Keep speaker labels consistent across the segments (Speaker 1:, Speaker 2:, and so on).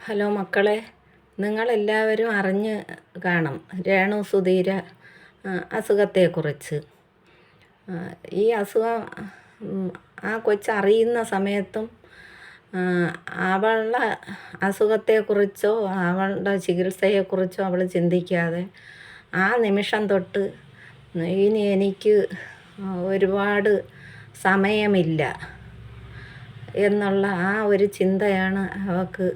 Speaker 1: Hello മക്കളെ, നിങ്ങളെല്ലാവരും അറിഞ്ഞ് കാണും രേണു സുധീര അസുഖത്തെക്കുറിച്ച്. ഈ അസുഖം ആ കൊച്ചറിയുന്ന സമയത്തും അവളുടെ അസുഖത്തെക്കുറിച്ചോ അവളുടെ ചികിത്സയെക്കുറിച്ചോ അവൾ ചിന്തിക്കാതെ ആ നിമിഷം തൊട്ട് ഇനി എനിക്ക് ഒരുപാട് സമയമില്ല എന്നുള്ള ആ ഒരു ചിന്തയാണ് അവൾക്ക്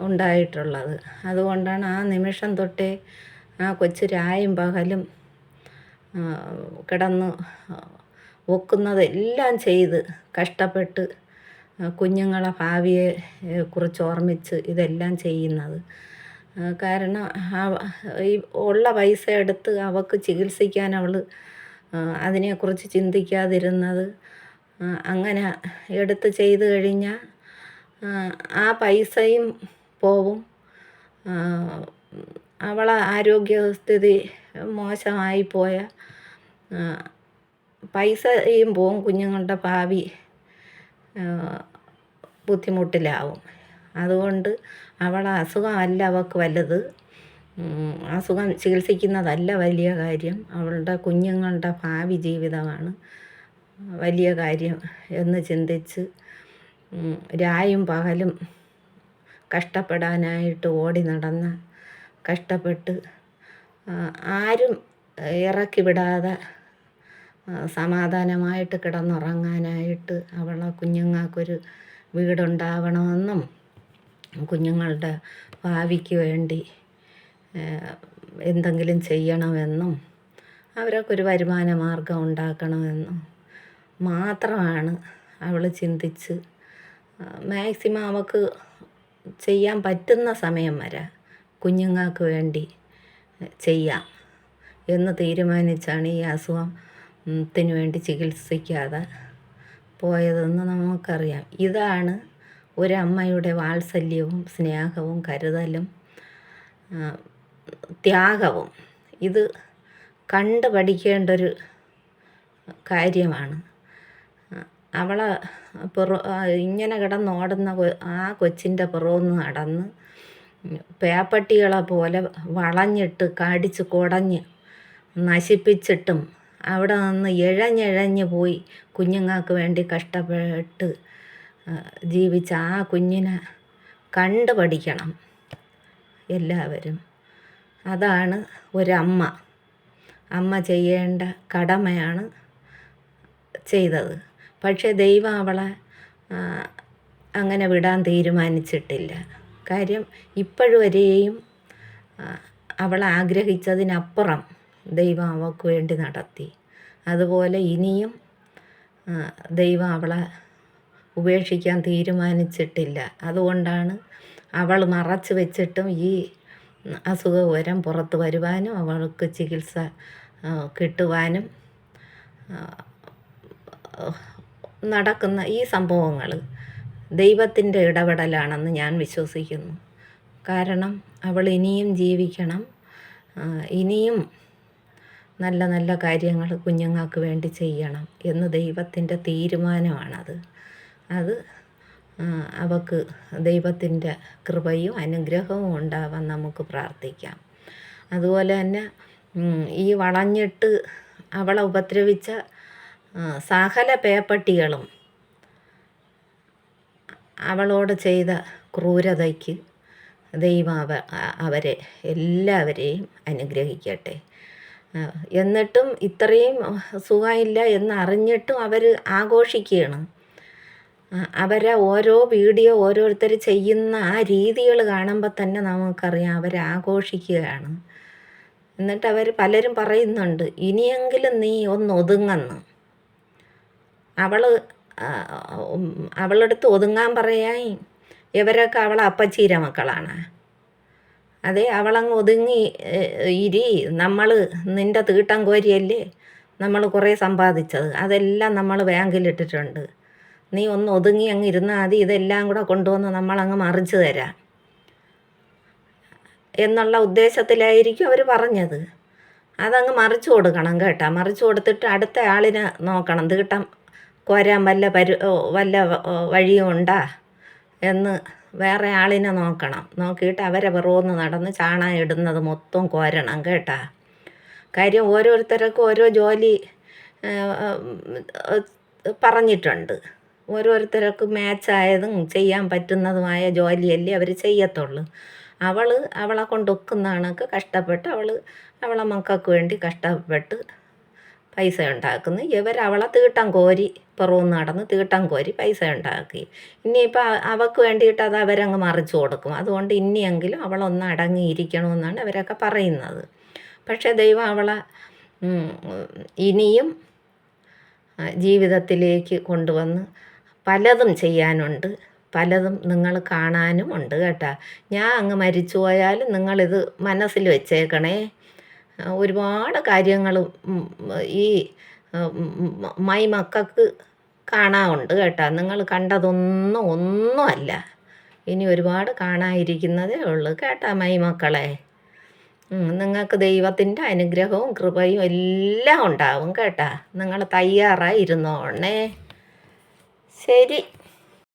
Speaker 1: ഉണ്ടായിട്ടുള്ളത്. അതുകൊണ്ടാണ് ആ നിമിഷം തൊട്ടേ ആ കൊച്ച് രായും പകലും കിടന്ന് ഒക്കുന്നതെല്ലാം ചെയ്ത് കഷ്ടപ്പെട്ട് കുഞ്ഞുങ്ങളെ ഭാവിയെ കുറിച്ച് ഓർമ്മിച്ച് ഇതെല്ലാം ചെയ്യുന്നത്. കാരണം ഈ ഉള്ള പൈസ എടുത്ത് അവൾക്ക് ചികിത്സിക്കാൻ അവൾ അതിനെക്കുറിച്ച് ചിന്തിക്കാതിരുന്നത്, അങ്ങനെ എടുത്ത് ചെയ്ത് കഴിഞ്ഞാൽ ആ പൈസയും പോവും, അവളെ ആരോഗ്യസ്ഥിതി മോശമായി പോയ പൈസയും പോവും, കുഞ്ഞുങ്ങളുടെ ഭാവി ബുദ്ധിമുട്ടിലാവും. അതുകൊണ്ട് അവളെ അസുഖമല്ല അവൾക്ക് വലുത്, അസുഖം ചികിത്സിക്കുന്നതല്ല വലിയ കാര്യം, അവളുടെ കുഞ്ഞുങ്ങളുടെ ഭാവി ജീവിതമാണ് വലിയ കാര്യം എന്ന് ചിന്തിച്ച് രായും പകലും കഷ്ടപ്പെടാനായിട്ട് ഓടി നടന്ന് കഷ്ടപ്പെട്ട് ആരും ഇറക്കി വിടാതെ സമാധാനമായിട്ട് കിടന്നുറങ്ങാനായിട്ട് അവളെ കുഞ്ഞുങ്ങൾക്കൊരു വീടുണ്ടാവണമെന്നും കുഞ്ഞുങ്ങളുടെ ഭാവിക്ക് വേണ്ടി എന്തെങ്കിലും ചെയ്യണമെന്നും അവരൊക്കൊരു വരുമാന മാർഗം ഉണ്ടാക്കണമെന്നും മാത്രമാണ് അവൾ ചിന്തിച്ച് മാക്സിമം അവൾക്ക് ചെയ്യാൻ പറ്റുന്ന സമയം വരെ കുഞ്ഞുങ്ങൾക്ക് വേണ്ടി ചെയ്യാം എന്ന് തീരുമാനിച്ചാണ് ഈ അസുഖത്തിന് വേണ്ടി ചികിത്സിക്കാതെ പോയതെന്ന് നമുക്കറിയാം. ഇതാണ് ഒരമ്മയുടെ വാത്സല്യവും സ്നേഹവും കരുതലും ത്യാഗവും. ഇത് കണ്ട് പഠിക്കേണ്ടൊരു കാര്യമാണ്. അവളെ ഇങ്ങനെ കിടന്നോടുന്ന ആ കൊച്ചിൻ്റെ പുറമൊന്ന് നടന്ന് പേപ്പട്ടികളെ പോലെ വളഞ്ഞിട്ട് കടിച്ച് കുടഞ്ഞ് നശിപ്പിച്ചിട്ടും അവിടെ നിന്ന് ഇഴഞ്ഞിഴഞ്ഞ് പോയി കുഞ്ഞുങ്ങൾക്ക് വേണ്ടി കഷ്ടപ്പെട്ട് ജീവിച്ച ആ കുഞ്ഞിനെ കണ്ട് പഠിക്കണം എല്ലാവരും. അതാണ് അമ്മ ചെയ്യേണ്ട കടമയാണ് ചെയ്തത്. പക്ഷേ ദൈവം അവളെ അങ്ങനെ വിടാൻ തീരുമാനിച്ചിട്ടില്ല. കാര്യം ഇപ്പോഴുവരെയും അവൾ ആഗ്രഹിച്ചതിനപ്പുറം ദൈവം അവൾക്ക് വേണ്ടി നടത്തി. അതുപോലെ ഇനിയും ദൈവം അവളെ ഉപേക്ഷിക്കാൻ തീരുമാനിച്ചിട്ടില്ല. അതുകൊണ്ടാണ് അവൾ മറച്ച് വെച്ചിട്ടും ഈ അസുഖവിവരം പുറത്ത് വരുവാനും അവൾക്ക് ചികിത്സ കിട്ടുവാനും നടക്കുന്ന ഈ സംഭവങ്ങൾ ദൈവത്തിൻ്റെ ഇടപെടലാണെന്ന് ഞാൻ വിശ്വസിക്കുന്നു. കാരണം അവൾ ഇനിയും ജീവിക്കണം, ഇനിയും നല്ല നല്ല കാര്യങ്ങൾ കുഞ്ഞുങ്ങൾക്ക് വേണ്ടി ചെയ്യണം എന്ന് ദൈവത്തിൻ്റെ തീരുമാനമാണത്. അത് അവൾക്ക് ദൈവത്തിൻ്റെ കൃപയും അനുഗ്രഹവും ഉണ്ടാവാൻ നമുക്ക് പ്രാർത്ഥിക്കാം. അതുപോലെ തന്നെ ഈ വളഞ്ഞിട്ട് അവളെ ഉപദ്രവിച്ച സകല പേപ്പട്ടികളും അവളോട് ചെയ്ത ക്രൂരതയ്ക്ക് ദൈവം അവരെ എല്ലാവരെയും അനുഗ്രഹിക്കട്ടെ. എന്നിട്ടും ഇത്രയും സുഖമില്ല എന്നറിഞ്ഞിട്ടും അവർ ആഘോഷിക്കുകയാണ്. അവരെ ഓരോ വീഡിയോ ഓരോരുത്തർ ചെയ്യുന്ന ആ രീതികൾ കാണുമ്പോൾ തന്നെ നമുക്കറിയാം അവർ ആഘോഷിക്കുകയാണ്. എന്നിട്ട് അവർ പലരും പറയുന്നുണ്ട്, ഇനിയെങ്കിലും നീ ഒന്ന് ഒതുങ്ങുന്നു. അവളടുത്ത് ഒതുങ്ങാൻ പറയാൻ ഇവരൊക്കെ അവളെ അപ്പച്ചീര മക്കളാണ്. അതെ, അവളങ്ങ് ഒതുങ്ങി ഇരി, നമ്മൾ നിൻ്റെ തീട്ടം കോരിയല്ലേ നമ്മൾ കുറേ സമ്പാദിച്ചത്, അതെല്ലാം നമ്മൾ ബാങ്കിലിട്ടിട്ടുണ്ട്, നീ ഒന്ന് ഒതുങ്ങി അങ്ങ് ഇരുന്നാൽ മതി, ഇതെല്ലാം കൂടെ കൊണ്ടുവന്ന് നമ്മളങ്ങ് മറിച്ച് തരാം എന്നുള്ള ഉദ്ദേശത്തിലായിരിക്കും അവർ പറഞ്ഞത്. അതങ്ങ് മറിച്ച് കൊടുക്കണം കേട്ടോ. മറിച്ച് കൊടുത്തിട്ട് അടുത്ത ആളിനെ നോക്കണം, തീട്ടം കോരാൻ വല്ല വഴിയും ഉണ്ടാ എന്ന് വേറെ ആളിനെ നോക്കണം. നോക്കിയിട്ട് അവരെ പിറകോന്ന് നടന്ന് ചാണകം ഇടുന്നത് മൊത്തം കോരണം കേട്ടാ. കാര്യം ഓരോരുത്തർക്കും ഓരോ ജോലി പറഞ്ഞിട്ടുണ്ട്. ഓരോരുത്തർക്ക് മാച്ചായതും ചെയ്യാൻ പറ്റുന്നതുമായ ജോലിയല്ലേ അവർ ചെയ്യത്തുള്ളൂ. അവളെ കൊണ്ടൊക്കുന്ന കണക്ക് കഷ്ടപ്പെട്ട് അവളെ മക്കൾക്ക് വേണ്ടി കഷ്ടപ്പെട്ട് പൈസ ഉണ്ടാക്കുന്നു. അവളെ തീട്ടം കോരി പുറവുന്ന് നടന്ന് തീട്ടം കോരി പൈസ ഉണ്ടാക്കി. ഇനിയിപ്പോൾ അവൾക്ക് വേണ്ടിയിട്ട് അത് അവരങ്ങ് മറിച്ച് കൊടുക്കും. അതുകൊണ്ട് ഇനിയെങ്കിലും അവളൊന്ന് അടങ്ങിയിരിക്കണമെന്നാണ് അവരൊക്കെ പറയുന്നത്. പക്ഷേ ദൈവം അവളെ ഇനിയും ജീവിതത്തിലേക്ക് കൊണ്ടുവന്ന് പലതും ചെയ്യാനുണ്ട്. പലതും നിങ്ങൾ കാണാനും ഉണ്ട് കേട്ടോ. ഞാൻ അങ്ങ് മരിച്ചു പോയാലും നിങ്ങളിത് മനസ്സിൽ വെച്ചേക്കണേ. ഒരുപാട് കാര്യങ്ങൾ ഈ മക്കൾക്ക് കാണാനുണ്ട് കേട്ടോ. നിങ്ങൾ ഒന്നുമല്ല. ഇനി ഒരുപാട് കാണാതിരിക്കുന്നതേ ഉള്ളൂ കേട്ടോ മക്കളെ. നിങ്ങൾക്ക് ദൈവത്തിൻ്റെ അനുഗ്രഹവും കൃപയും എല്ലാം ഉണ്ടാവും കേട്ടോ. നിങ്ങൾ തയ്യാറായി ഇരുന്നോണേ. ശരി.